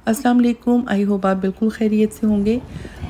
अस्सलाम वालेकुम। I hope आप बिल्कुल खैरियत से होंगे।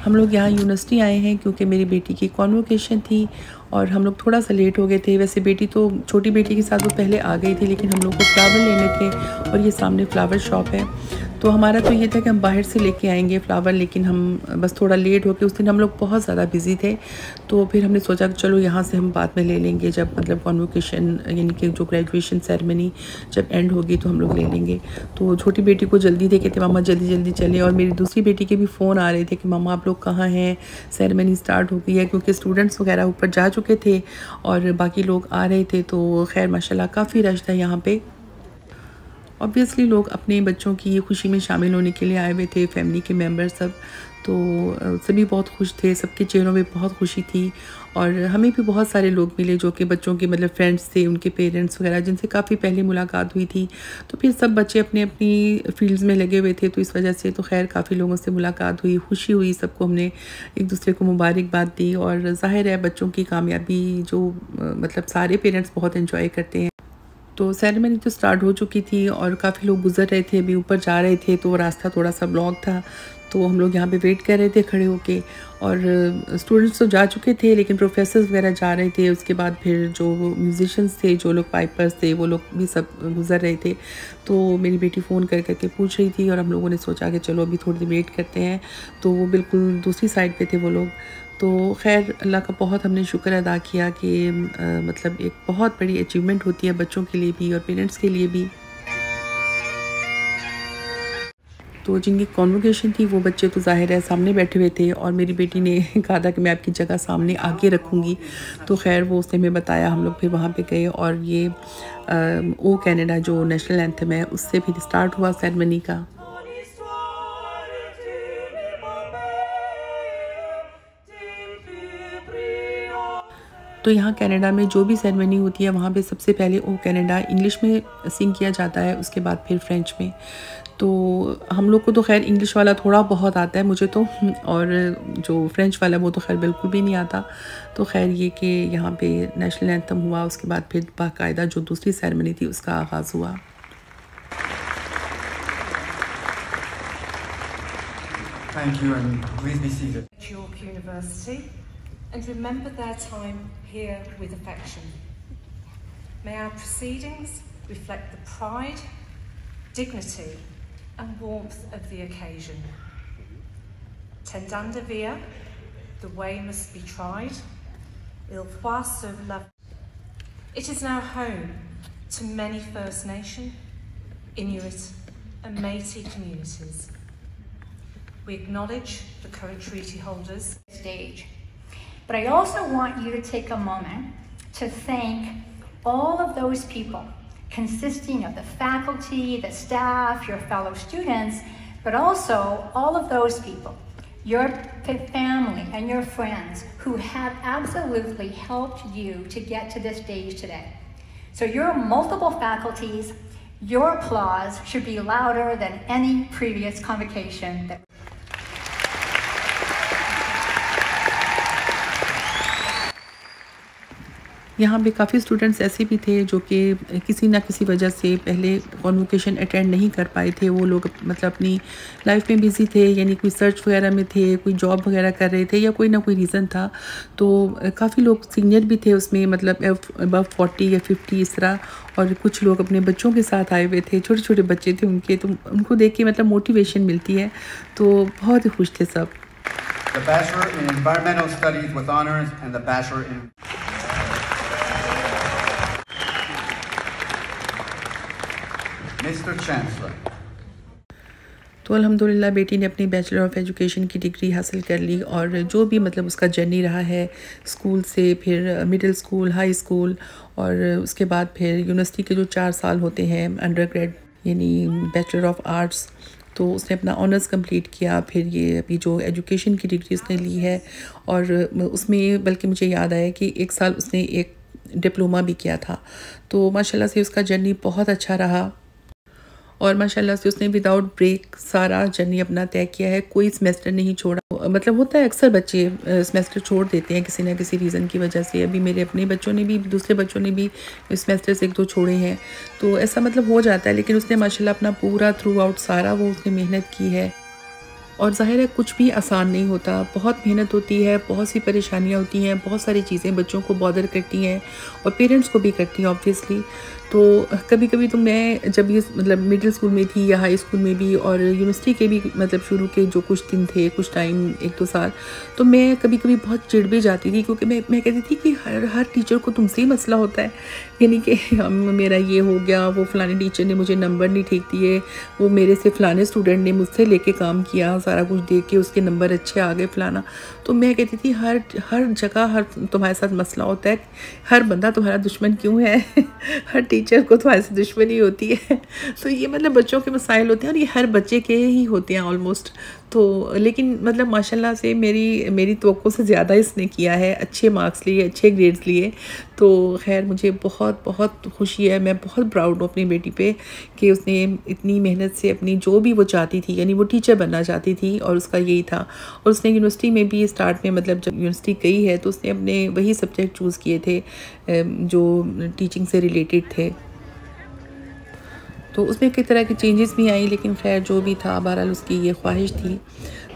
हम लोग यहाँ यूनिवर्सिटी आए हैं क्योंकि मेरी बेटी की कॉन्वोकेशन थी और हम लोग थोड़ा सा लेट हो गए थे। वैसे बेटी तो छोटी बेटी के साथ वो पहले आ गई थी, लेकिन हम लोग को फ्लावर लेने थे और ये सामने फ्लावर शॉप है। तो हमारा तो ये था कि हम बाहर से लेके आएंगे फ्लावर, लेकिन हम बस थोड़ा लेट हो के उस दिन हम लोग बहुत ज़्यादा बिज़ी थे। तो फिर हमने सोचा कि चलो यहाँ से हम बाद में ले लेंगे, जब मतलब कॉन्वोकेशन यानी कि जो ग्रेजुएशन सेरेमनी जब एंड होगी तो हम लोग ले लेंगे। तो छोटी बेटी को जल्दी थे, कहते मामा जल्दी जल्दी चले, और मेरी दूसरी बेटी के भी फ़ोन आ रहे थे कि मामा आप लोग कहाँ हैं, सेरेमनी स्टार्ट हो गई है, क्योंकि स्टूडेंट्स वगैरह ऊपर जा चुके थे और बाकी लोग आ रहे थे। तो खैर माशाल्लाह काफ़ी रश था यहाँ पे। ऑब्वियसली लोग अपने बच्चों की खुशी में शामिल होने के लिए आए हुए थे, फैमिली के मेंबर सब। तो सभी बहुत खुश थे, सबके चेहरों में बहुत खुशी थी। और हमें भी बहुत सारे लोग मिले जो कि बच्चों के मतलब फ्रेंड्स थे, उनके पेरेंट्स वगैरह, जिनसे काफ़ी पहले मुलाकात हुई थी। तो फिर सब बच्चे अपनी अपनी फील्ड्स में लगे हुए थे, तो इस वजह से तो खैर काफ़ी लोगों से मुलाकात हुई, खुशी हुई, सबको हमने एक दूसरे को मुबारकबाद दी। और ज़ाहिर है बच्चों की कामयाबी जो मतलब सारे पेरेंट्स बहुत इन्जॉय करते हैं। तो सेरेमनी तो स्टार्ट हो चुकी थी और काफ़ी लोग गुजर रहे थे, अभी ऊपर जा रहे थे, तो रास्ता थोड़ा सा ब्लॉक था। तो हम लोग यहाँ पे वेट कर रहे थे खड़े होके। और स्टूडेंट्स तो जा चुके थे, लेकिन प्रोफेसर्स वगैरह जा रहे थे। उसके बाद फिर जो म्यूजिशियंस थे, जो लोग पाइपर्स थे, वो लोग भी सब गुजर रहे थे। तो मेरी बेटी फ़ोन कर करके पूछ रही थी और हम लोगों ने सोचा कि चलो अभी थोड़ी देर वेट करते हैं। तो वो बिल्कुल दूसरी साइड पे थे वो लोग। तो खैर अल्लाह का बहुत हमने शुक्र अदा किया कि मतलब एक बहुत बड़ी अचीवमेंट होती है बच्चों के लिए भी और पेरेंट्स के लिए भी। तो जिनकी कॉन्वोकेशन थी वो बच्चे तो ज़ाहिर है सामने बैठे हुए थे, और मेरी बेटी ने कहा था कि मैं आपकी जगह सामने आगे रखूँगी। तो खैर वो उसने हमें बताया, हम लोग फिर वहाँ पे गए और ये ओ कैनेडा जो नेशनल एंथम है उससे फिर स्टार्ट हुआ सेरेमनी का। तो यहाँ कनाडा में जो भी सेरेमनी होती है वहाँ पे सबसे पहले ओ कनाडा इंग्लिश में सिंग किया जाता है, उसके बाद फिर फ्रेंच में। तो हम लोग को तो खैर इंग्लिश वाला थोड़ा बहुत आता है मुझे तो, और जो फ्रेंच वाला वो तो खैर बिल्कुल भी नहीं आता। तो खैर ये कि यहाँ पे नेशनल एंथम हुआ, उसके बाद फिर बाकायदा जो दूसरी सेरेमनी थी उसका आगाज़ हुआ। Thank you, and please be seated. York University, and remember their time here with affection. May our proceedings reflect the pride, dignity and warmth of the occasion. Tendanda via, the way must be tried. Il faut serve love. It is now home to many First Nation, Inuit and Métis communities. We acknowledge the current treaty holders. Stage. But I also want you to take a moment to thank all of those people, consisting of the faculty, the staff, your fellow students, but also all of those people, your family and your friends who have absolutely helped you to get to this stage today. So your multiple faculties, your applause should be louder than any previous convocation. यहाँ पे काफ़ी students ऐसे भी थे जो कि किसी ना किसी वजह से पहले कॉन्वोकेशन अटेंड नहीं कर पाए थे। वो लोग मतलब अपनी लाइफ में बिज़ी थे, यानी कोई सर्च वगैरह में थे, कोई जॉब वगैरह कर रहे थे, या कोई ना कोई रीज़न था। तो काफ़ी लोग सीनियर भी थे उसमें, मतलब अबव 40 या 50 इस तरह। और कुछ लोग अपने बच्चों के साथ आए हुए थे, छोटे छोटे बच्चे थे उनके, तो उनको देख के मतलब मोटिवेशन मिलती है। तो बहुत ही खुश थे सब। The Bachelor in Environmental Studies with honors and the Bachelor in Mr. Chancellor. तो अल्हम्दुलिल्लाह बेटी ने अपनी बैचलर ऑफ एजुकेशन की डिग्री हासिल कर ली, और जो भी मतलब उसका जर्नी रहा है स्कूल से, फिर मिडिल स्कूल, हाई स्कूल, और उसके बाद फिर यूनिवर्सिटी के जो 4 साल होते हैं अंडर ग्रेड यानी बैचलर ऑफ आर्ट्स, तो उसने अपना ऑनर्स कंप्लीट किया। फिर ये अभी जो एजुकेशन की डिग्री उसने ली है, और उसमें बल्कि मुझे याद आया कि 1 साल उसने एक डिप्लोमा भी किया था। तो माशाल्लाह से उसका जर्नी बहुत अच्छा रहा। और माशाल्लाह से उसने विदाउट ब्रेक सारा जर्नी अपना तय किया है, कोई सेमेस्टर नहीं छोड़ा। मतलब होता है अक्सर बच्चे सेमेस्टर छोड़ देते हैं किसी ना किसी रीज़न की वजह से। अभी मेरे अपने बच्चों ने भी, दूसरे बच्चों ने भी सेमेस्टर से 1-2 छोड़े हैं, तो ऐसा मतलब हो जाता है। लेकिन उसने माशाल्लाह अपना पूरा थ्रू आउट सारा वो उसने मेहनत की है। और ज़ाहिर है कुछ भी आसान नहीं होता, बहुत मेहनत होती है, बहुत सी परेशानियाँ होती हैं, बहुत सारी चीज़ें बच्चों को बॉदर करती हैं और पेरेंट्स को भी करती हैं ऑब्वियसली। तो कभी कभी तो मैं जब ये मतलब मिडिल स्कूल में थी या हाई स्कूल में भी और यूनिवर्सिटी के भी मतलब शुरू के जो कुछ दिन थे, कुछ टाइम 1-2 साल, तो मैं कभी कभी बहुत चिढ़ भी जाती थी, क्योंकि मैं कहती थी कि हर टीचर को तुमसे ही मसला होता है। यानी कि मेरा ये हो गया, वो फ़लाने टीचर ने मुझे नंबर नहीं ठीक दिए, वो मेरे से फ़लाने स्टूडेंट ने मुझसे लेके काम किया, सारा कुछ देख के उसके नंबर अच्छे आ गए फ़लाना। तो मैं कहती थी हर जगह हर तुम्हारे साथ मसला होता है, हर बंदा तुम्हारा दुश्मन क्यों है हर टीचर को तुम्हारे से दुश्मनी होती है। तो ये मतलब बच्चों के मसाइल होते हैं और ये हर बच्चे के ही होते हैं ऑलमोस्ट। तो लेकिन मतलब माशाल्लाह से मेरी तवक्को से ज़्यादा इसने किया है, अच्छे मार्क्स लिए, अच्छे ग्रेड्स लिए। तो खैर मुझे बहुत बहुत खुशी है, मैं बहुत प्राउड हूँ अपनी बेटी पे कि उसने इतनी मेहनत से अपनी जो भी वो चाहती थी, यानी वो टीचर बनना चाहती थी और उसका यही था। और उसने यूनिवर्सिटी में भी स्टार्ट में मतलब जब यूनिवर्सिटी गई है तो उसने अपने वही सब्जेक्ट चूज़ किए थे जो टीचिंग से रिलेटेड थे। तो उसमें कई तरह की चेंजेस भी आई, लेकिन खैर जो भी था बहरहाल उसकी ये ख्वाहिश थी।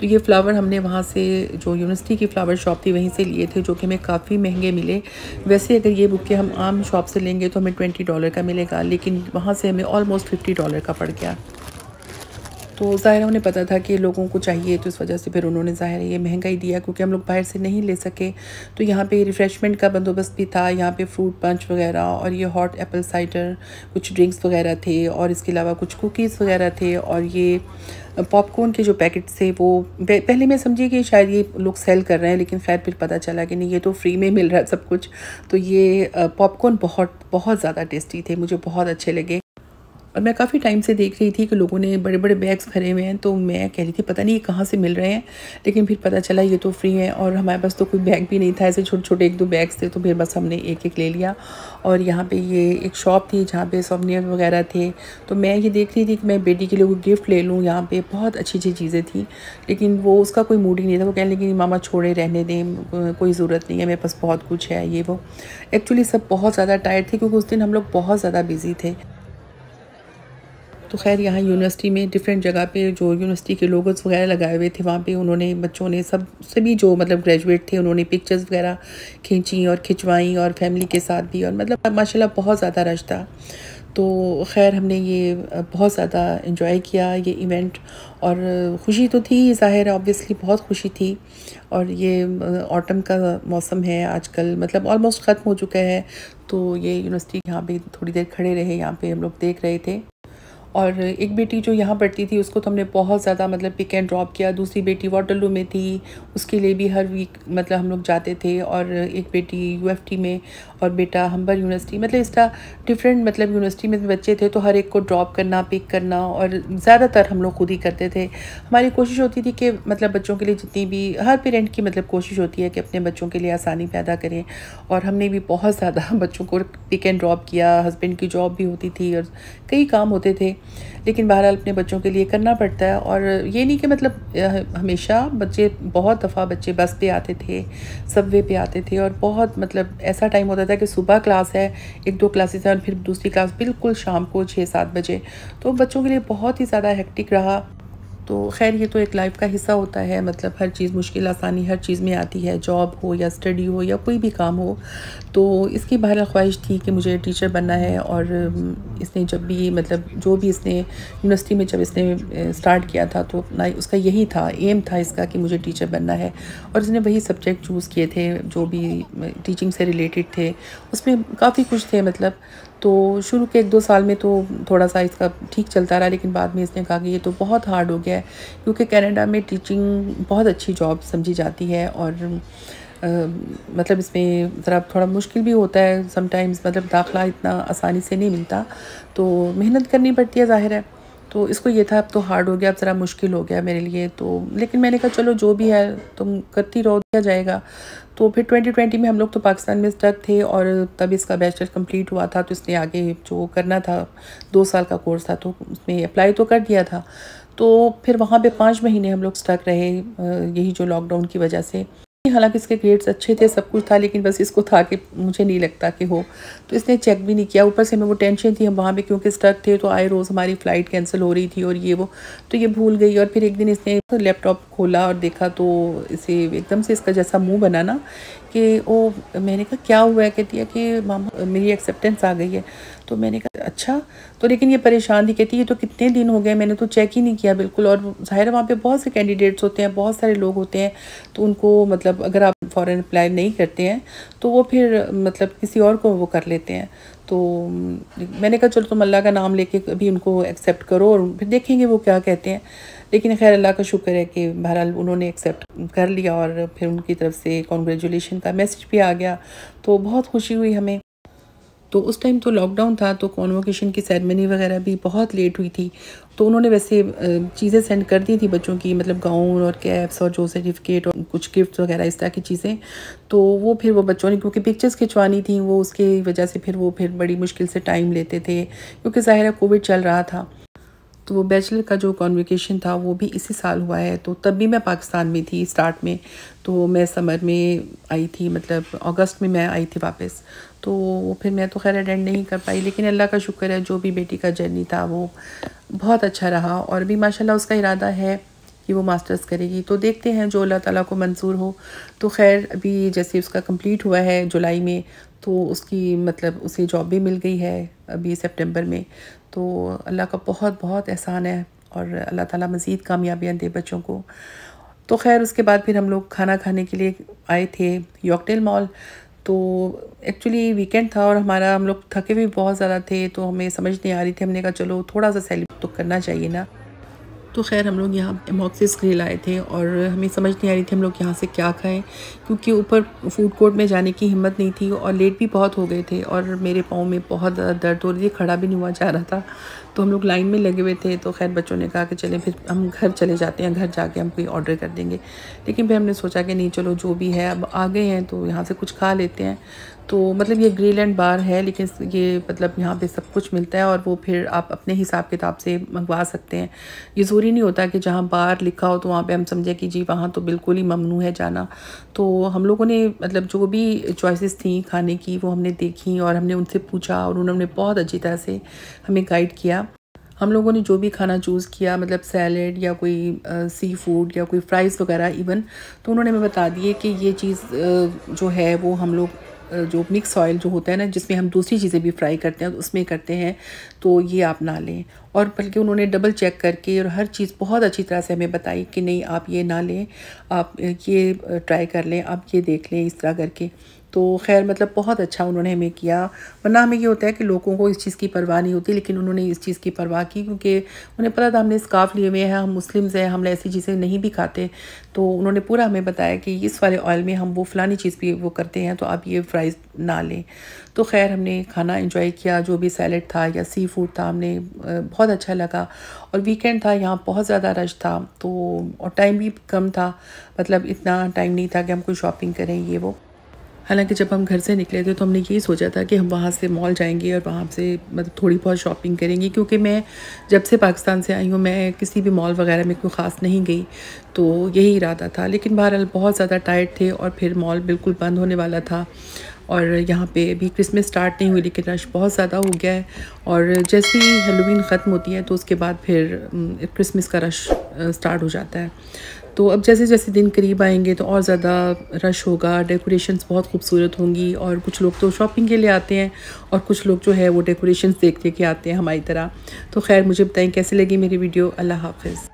तो ये फ्लावर हमने वहाँ से जो यूनिवर्सिटी की फ़्लावर शॉप थी वहीं से लिए थे, जो कि हमें काफ़ी महंगे मिले। वैसे अगर ये बुके हम आम शॉप से लेंगे तो हमें $20 का मिलेगा, लेकिन वहाँ से हमें ऑलमोस्ट $50 का पड़ गया। तो ज़ाहिर है उन्हें पता था कि लोगों को चाहिए, तो इस वजह से फिर उन्होंने ज़ाहिर है ये महंगा ही दिया, क्योंकि हम लोग बाहर से नहीं ले सके। तो यहाँ पे रिफ़्रेशमेंट का बंदोबस्त भी था, यहाँ पे फ्रूट पंच वगैरह और ये हॉट एप्पल साइडर, कुछ ड्रिंक्स वगैरह थे और इसके अलावा कुछ कुकीज़ वगैरह थे। और ये पॉपकॉर्न के जो पैकेट्स थे वो पहले मैं समझी कि शायद ये लोग सेल कर रहे हैं, लेकिन खैर फिर पता चला कि नहीं, ये तो फ्री में मिल रहा है सब कुछ। तो ये पॉपकॉर्न बहुत बहुत ज़्यादा टेस्टी थे, मुझे बहुत अच्छे लगे। और मैं काफ़ी टाइम से देख रही थी कि लोगों ने बड़े बड़े बैग्स भरे हुए हैं, तो मैं कह रही थी पता नहीं ये कहाँ से मिल रहे हैं, लेकिन फिर पता चला ये तो फ्री हैं। और हमारे पास तो कोई बैग भी नहीं था, ऐसे छोटे छोटे 1-2 बैग्स थे, तो फिर बस हमने एक ले लिया। और यहाँ पे ये एक शॉप थी जहाँ पे सोवेनियर वगैरह थे, तो मैं ये देख रही थी कि मैं बेटी के लिए कोई गिफ्ट ले लूँ। यहाँ पे बहुत अच्छी अच्छी चीज़ें थी, लेकिन वो उसका कोई मूड ही नहीं था। वो कहने लगी मामा छोड़े, रहने दें, कोई ज़रूरत नहीं है, मेरे पास बहुत कुछ है ये वो। एक्चुअली सब बहुत ज़्यादा टायर्ड थे, क्योंकि उस दिन हम लोग बहुत ज़्यादा बिजी थे। तो खैर यहाँ यूनिवर्सिटी में डिफरेंट जगह पे जो यूनिवर्सिटी के लोगोस वगैरह लगाए हुए थे, वहाँ पे उन्होंने बच्चों ने सभी जो मतलब ग्रेजुएट थे उन्होंने पिक्चर्स वगैरह खींची और खिंचवाई, और फैमिली के साथ भी। और मतलब माशाल्लाह बहुत ज़्यादा रश था। तो खैर हमने ये बहुत ज़्यादा एंजॉय किया ये इवेंट, और ख़ुशी तो थी ज़ाहिर है, ऑब्वियसली बहुत खुशी थी। और ये ऑटम का मौसम है आजकल, मतलब ऑलमोस्ट ख़त्म हो चुका है। तो ये यूनिवर्सिटी यहाँ पे थोड़ी देर खड़े रहे, यहाँ पे हम लोग देख रहे थे। और एक बेटी जो यहाँ पढ़ती थी उसको तो हमने बहुत ज़्यादा मतलब पिक एंड ड्रॉप किया। दूसरी बेटी वाटरलू में थी, उसके लिए भी हर वीक मतलब हम लोग जाते थे। और एक बेटी यूएफटी में और बेटा हम्बर यूनिवर्सिटी, मतलब इसका डिफरेंट मतलब यूनिवर्सिटी में बच्चे थे, तो हर एक को ड्रॉप करना, पिक करना, और ज़्यादातर हम लोग खुद ही करते थे। हमारी कोशिश होती थी कि मतलब बच्चों के लिए जितनी भी, हर पेरेंट की मतलब कोशिश होती है कि अपने बच्चों के लिए आसानी पैदा करें। और हमने भी बहुत ज़्यादा बच्चों को पिक एंड ड्रॉप किया। हस्बैंड की जॉब भी होती थी और कई काम होते थे, लेकिन बहरहाल अपने बच्चों के लिए करना पड़ता है। और ये नहीं कि मतलब हमेशा बच्चे, बहुत दफ़ा बच्चे बस पे आते थे, सबवे पे आते थे, और बहुत मतलब ऐसा टाइम होता था कि सुबह क्लास है, 1-2 क्लासेस हैं, और फिर दूसरी क्लास बिल्कुल शाम को 6-7 बजे। तो बच्चों के लिए बहुत ही ज़्यादा हेक्टिक रहा। तो खैर ये तो एक लाइफ का हिस्सा होता है, मतलब हर चीज़ मुश्किल आसानी हर चीज़ में आती है, जॉब हो या स्टडी हो या कोई भी काम हो। तो इसकी बहरहाल ख्वाहिश थी कि मुझे टीचर बनना है। और इसने जब भी मतलब जो भी इसने यूनिवर्सिटी में जब इसने स्टार्ट किया था, तो अपना उसका यही था, एम था इसका कि मुझे टीचर बनना है। और इसने वही सब्जेक्ट चूज़ किए थे जो भी टीचिंग से रिलेटेड थे, उसमें काफ़ी खुश थे मतलब। तो शुरू के 1-2 साल में तो थोड़ा सा इसका ठीक चलता रहा, लेकिन बाद में इसने कहा कि ये तो बहुत हार्ड हो गया है, क्योंकि कनाडा में टीचिंग बहुत अच्छी जॉब समझी जाती है। और मतलब इसमें ज़रा थोड़ा मुश्किल भी होता है समटाइम्स, मतलब दाखला इतना आसानी से नहीं मिलता, तो मेहनत करनी पड़ती है ज़ाहिर है। तो इसको ये था अब तो हार्ड हो गया, अब ज़रा मुश्किल हो गया मेरे लिए। तो लेकिन मैंने कहा चलो जो भी है तुम करती रहो, दिया जाएगा। तो फिर 2020 में हम लोग तो पाकिस्तान में स्टक थे और तब इसका बैचलर कंप्लीट हुआ था, तो इसने आगे जो करना था 2 साल का कोर्स था तो उसमें अप्लाई तो कर दिया था। तो फिर वहाँ पे 5 महीने हम लोग स्टक रहे यही जो लॉकडाउन की वजह से। हालांकि इसके ग्रेड्स अच्छे थे, सब कुछ था, लेकिन बस इसको था कि मुझे नहीं लगता कि हो, तो इसने चेक भी नहीं किया। ऊपर से हमें वो टेंशन थी, हम वहाँ पे क्योंकि स्टक थे तो आए रोज़ हमारी फ़्लाइट कैंसिल हो रही थी और ये वो, तो ये भूल गई। और फिर एक दिन इसने लैपटॉप खोला और देखा तो इसे एकदम से इसका जैसा मुँह बना ना कि ओ, मैंने कहा क्या हुआ है? कहती है कि मामा मेरी एक्सेप्टेंस आ गई है। तो मैंने कहा अच्छा। तो लेकिन ये परेशान थी, कहती है तो कितने दिन हो गए, मैंने तो चेक ही नहीं किया बिल्कुल। और ज़ाहिर है वहाँ पे बहुत से कैंडिडेट्स होते हैं, बहुत सारे लोग होते हैं, तो उनको मतलब अगर आप फ़ौरन अप्लाई नहीं करते हैं तो वो फिर मतलब किसी और को वो कर लेते हैं। तो मैंने कहा चलो तुम अल्लाह का नाम लेके अभी उनको एक्सेप्ट करो और फिर देखेंगे वो क्या कहते हैं। लेकिन खैर अल्लाह का शुक्र है कि बहरहाल उन्होंने एक्सेप्ट कर लिया और फिर उनकी तरफ से कॉन्ग्रेचुलेशन का मैसेज भी आ गया, तो बहुत खुशी हुई हमें। तो उस टाइम तो लॉकडाउन था, तो कॉन्वोकेशन की सेरेमनी वगैरह भी बहुत लेट हुई थी। तो उन्होंने वैसे चीज़ें सेंड कर दी थी बच्चों की, मतलब गाउन और कैप्स और जो सर्टिफिकेट और कुछ गिफ्ट वगैरह इस तरह की चीज़ें। तो वो फिर वो बच्चों ने क्योंकि पिक्चर्स खिंचवानी थी वो, उसकी वजह से फिर वो फिर बड़ी मुश्किल से टाइम लेते थे क्योंकि ज़ाहिर है कोविड चल रहा था। तो वो बैचलर का जो कॉन्वोकेशन था वो भी इसी साल हुआ है। तो तब भी मैं पाकिस्तान में थी स्टार्ट में, तो मैं समर में आई थी, मतलब अगस्त में मैं आई थी वापस। तो फिर मैं तो खैर अटेंड नहीं कर पाई, लेकिन अल्लाह का शुक्र है जो भी बेटी का जर्नी था वो बहुत अच्छा रहा। और भी माशाल्लाह उसका इरादा है कि वो मास्टर्स करेगी, तो देखते हैं जो अल्लाह ताला को मंजूर हो। तो खैर अभी जैसे उसका कंप्लीट हुआ है जुलाई में, तो उसकी मतलब उसे जॉब भी मिल गई है अभी सितंबर में। तो अल्लाह का बहुत बहुत एहसान है और अल्लाह ताला मज़ीद कामयाबियाँ दे बच्चों को। तो खैर उसके बाद फिर हम लोग खाना खाने के लिए आए थे यॉर्कडेल मॉल। तो एक्चुअली वीकेंड था और हम लोग थके भी बहुत ज़्यादा थे, तो हमें समझ नहीं आ रही थी। हमने कहा चलो थोड़ा सा सेलिब्रेट तो करना चाहिए ना। तो खैर हम लोग यहाँ मॉक्सिस ग्रिल आए थे और हमें समझ नहीं आ रही थी हम लोग यहाँ से क्या खाएं, क्योंकि ऊपर फूड कोर्ट में जाने की हिम्मत नहीं थी और लेट भी बहुत हो गए थे और मेरे पाँव में बहुत ज़्यादा दर्द हो रही थी, खड़ा भी नहीं हुआ जा रहा था। तो हम लोग लाइन में लगे हुए थे। तो खैर बच्चों ने कहा कि चलें फिर हम घर चले जाते हैं, घर जाके हम कोई ऑर्डर कर देंगे। लेकिन फिर हमने सोचा कि नहीं चलो जो भी है अब आ गए हैं तो यहाँ से कुछ खा लेते हैं। तो मतलब ये ग्रिल एंड बार है, लेकिन ये मतलब यहाँ पे सब कुछ मिलता है और वो फिर आप अपने हिसाब किताब से मंगवा सकते हैं। ये ज़रूरी नहीं होता कि जहाँ बार लिखा हो तो वहाँ पे हम समझे कि जी वहाँ तो बिल्कुल ही ममनू है जाना। तो हम लोगों ने मतलब जो भी चॉइसेस थी खाने की वो हमने देखी और हमने उनसे पूछा और उन्होंने बहुत अच्छी तरह से हमें गाइड किया। हम लोगों ने जो भी खाना चूज़ किया, मतलब सैलड या कोई सी फूड या कोई फ्राइज़ वगैरह इवन, तो उन्होंने हमें बता दिए कि ये चीज़ जो है वो हम लोग जो मिक्स ऑयल जो होता है ना जिसमें हम दूसरी चीज़ें भी फ्राई करते हैं उसमें करते हैं, तो ये आप ना लें। और बल्कि उन्होंने डबल चेक करके और हर चीज़ बहुत अच्छी तरह से हमें बताई कि नहीं आप ये ना लें, आप ये ट्राई कर लें, आप ये देख लें इस तरह करके। तो खैर मतलब बहुत अच्छा उन्होंने हमें किया। वरना हमें ये होता है कि लोगों को इस चीज़ की परवाह नहीं होती, लेकिन उन्होंने इस चीज़ की परवाह की क्योंकि उन्हें पता था हमने स्कार्फ लिए हुए हैं, हम मुस्लिम्स हैं, हम ऐसी चीज़ें नहीं भी खाते। तो उन्होंने पूरा हमें बताया कि इस वाले ऑयल में हम वो फ़लानी चीज़ भी वो करते हैं, तो आप ये फ्राइज़ ना लें। तो खैर हमने खाना एंजॉय किया, जो भी सैलड था या सी फूड था हमने बहुत अच्छा लगा। और वीकेंड था, यहाँ बहुत ज़्यादा रश था, तो और टाइम भी कम था, मतलब इतना टाइम नहीं था कि हम कोई शॉपिंग करें ये वो। हालांकि जब हम घर से निकले थे तो हमने यही सोचा था कि हम वहाँ से मॉल जाएंगे और वहाँ से मतलब थोड़ी बहुत शॉपिंग करेंगे, क्योंकि मैं जब से पाकिस्तान से आई हूँ मैं किसी भी मॉल वगैरह में कोई ख़ास नहीं गई, तो यही इरादा था। लेकिन बहरहाल बहुत ज़्यादा टाइट थे और फिर मॉल बिल्कुल बंद होने वाला था और यहाँ पे अभी क्रिसमस स्टार्ट नहीं हुई लेकिन रश बहुत ज़्यादा हो गया है। और जैसे ही हेलोवीन ख़त्म होती है तो उसके बाद फिर क्रिसमस का रश स्टार्ट हो जाता है। तो अब जैसे जैसे दिन करीब आएंगे तो और ज़्यादा रश होगा, डेकोरेशंस बहुत खूबसूरत होंगी और कुछ लोग तो शॉपिंग के लिए आते हैं और कुछ लोग जो है वो डेकोरेशंस देखने के आते हैं हमारी तरह। तो खैर मुझे बताएं कैसे लगी मेरी वीडियो। अल्लाह हाफ़िज़।